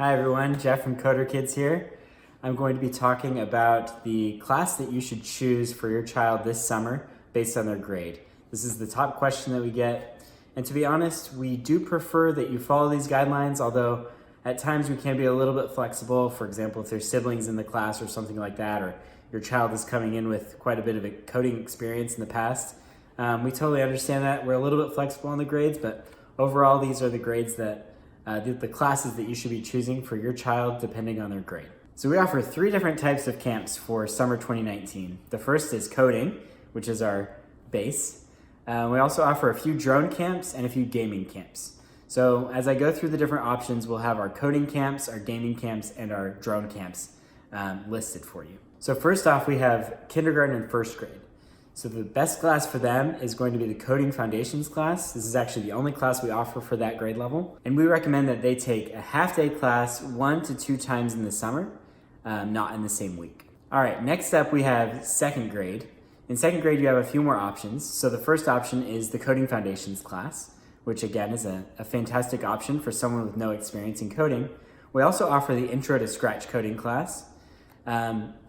Hi everyone, Jeff from Coder Kids here. I'm going to be talking about the class that you should choose for your child this summer based on their grade. This is the top question that we get, and to be honest, we do prefer that you follow these guidelines, although at times we can be a little bit flexible. For example, if there's siblings in the class or something like that, or your child is coming in with quite a bit of a coding experience in the past, we totally understand that. We're a little bit flexible on the grades, but overall these are the grades that the classes that you should be choosing for your child depending on their grade. So we offer 3 different types of camps for summer 2019. The first is coding, which is our base. We also offer a few drone camps and a few gaming camps. So as I go through the different options, we'll have our coding camps, our gaming camps, and our drone camps listed for you. So first off, we have kindergarten and first grade. So the best class for them is going to be the Coding Foundations class. This is actually the only class we offer for that grade level. And we recommend that they take a half-day class 1 to 2 times in the summer, not in the same week. All right, next up we have second grade. In second grade, you have a few more options. So the first option is the Coding Foundations class, which again is a fantastic option for someone with no experience in coding. We also offer the Intro to Scratch coding class.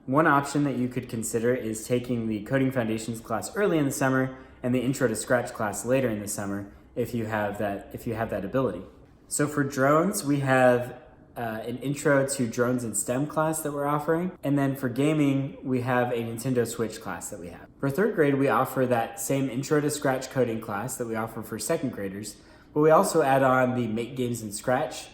One option that you could consider is taking the Coding Foundations class early in the summer and the Intro to Scratch class later in the summer if you have that ability. So for drones, we have an Intro to Drones and STEM class that we're offering. And then for gaming, we have a Nintendo Switch class that we have. For third grade, we offer that same Intro to Scratch coding class that we offer for second graders, but we also add on the Make Games in Scratch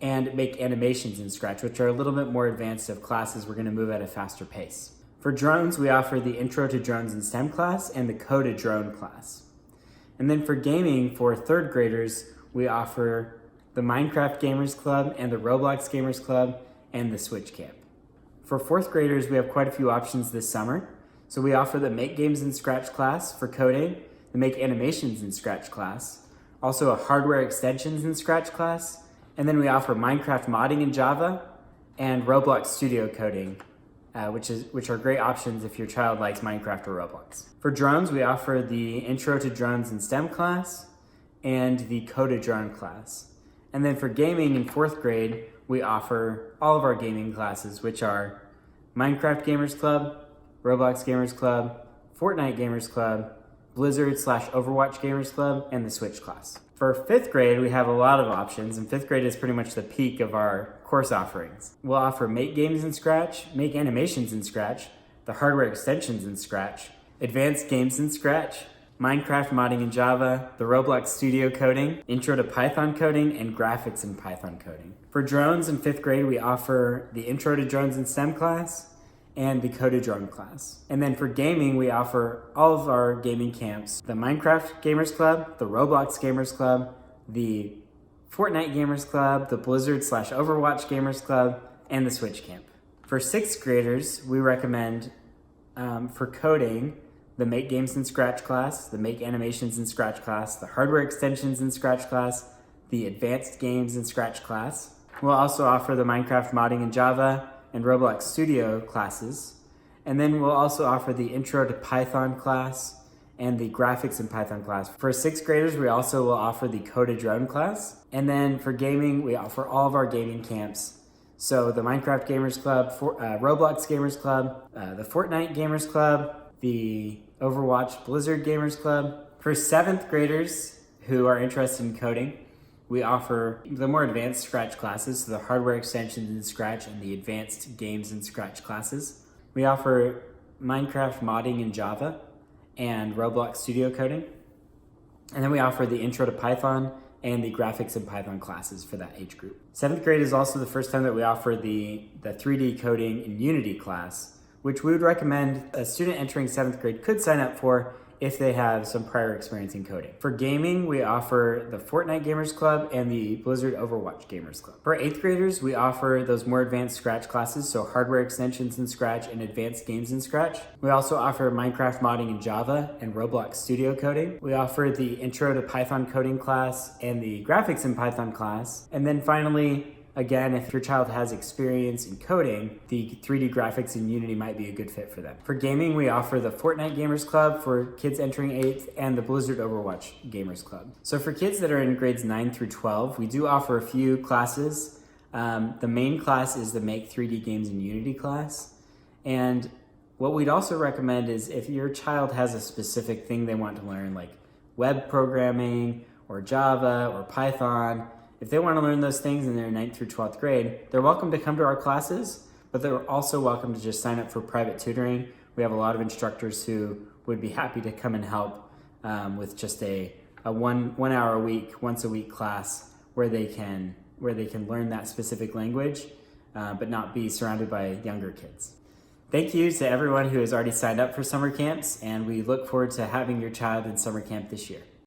and Make Animations in Scratch, which are a little bit more advanced of classes we're going to move at a faster pace. For drones, we offer the Intro to Drones and STEM class and the Coded Drone class. And then for gaming, for third graders, we offer the Minecraft Gamers Club and the Roblox Gamers Club and the Switch Camp. For fourth graders, we have quite a few options this summer. So we offer the Make Games in Scratch class for coding, the Make Animations in Scratch class, also a Hardware Extensions in Scratch class, and then we offer Minecraft modding in Java and Roblox Studio coding, which are great options if your child likes Minecraft or Roblox. For drones, we offer the Intro to Drones and STEM class and the Coded Drone class. And then for gaming in fourth grade, we offer all of our gaming classes, which are Minecraft Gamers Club, Roblox Gamers Club, Fortnite Gamers Club, Blizzard/Overwatch Gamers Club, and the Switch class. For fifth grade, we have a lot of options, and fifth grade is pretty much the peak of our course offerings. We'll offer Make Games in Scratch, Make Animations in Scratch, the Hardware Extensions in Scratch, Advanced Games in Scratch, Minecraft modding in Java, the Roblox Studio coding, Intro to Python coding, and Graphics in Python coding. For drones in fifth grade, we offer the Intro to Drones and STEM class and the Coded Drone class. And then for gaming, we offer all of our gaming camps, the Minecraft Gamers Club, the Roblox Gamers Club, the Fortnite Gamers Club, the Blizzard/Overwatch Gamers Club, and the Switch Camp. For sixth graders, we recommend for coding, the Make Games in Scratch class, the Make Animations in Scratch class, the Hardware Extensions in Scratch class, the Advanced Games in Scratch class. We'll also offer the Minecraft modding in Java and Roblox Studio classes. And then we'll also offer the Intro to Python class and the Graphics in Python class. For sixth graders, we also will offer the Coded Drone class. And then for gaming, we offer all of our gaming camps. So the Minecraft Gamers Club, Roblox Gamers Club, the Fortnite Gamers Club, the Overwatch Blizzard Gamers Club. For seventh graders who are interested in coding, we offer the more advanced Scratch classes, so the Hardware Extensions in Scratch and the Advanced Games in Scratch classes. We offer Minecraft modding in Java and Roblox Studio coding. And then we offer the Intro to Python and the Graphics in Python classes for that age group. Seventh grade is also the first time that we offer the 3D coding in Unity class, which we would recommend a student entering seventh grade could sign up for if they have some prior experience in coding. For gaming, we offer the Fortnite Gamers Club and the Blizzard Overwatch Gamers Club. For eighth graders, we offer those more advanced Scratch classes, so Hardware Extensions in Scratch and Advanced Games in Scratch. We also offer Minecraft modding in Java and Roblox Studio coding. We offer the Intro to Python coding class and the Graphics in Python class. And then finally, Again, if your child has experience in coding, the 3D graphics in Unity might be a good fit for them. For gaming, we offer the Fortnite Gamers Club for kids entering 8th and the Blizzard Overwatch Gamers Club. So for kids that are in grades 9 through 12, we do offer a few classes The main class is the Make 3D Games in Unity class. And what we'd also recommend is if your child has a specific thing they want to learn, like web programming or Java or Python, if they want to learn those things in their 9th through 12th grade, they're welcome to come to our classes, but they're also welcome to just sign up for private tutoring. We have a lot of instructors who would be happy to come and help with just a one hour a week, once a week class where they can learn that specific language, but not be surrounded by younger kids. Thank you to everyone who has already signed up for summer camps, and we look forward to having your child in summer camp this year.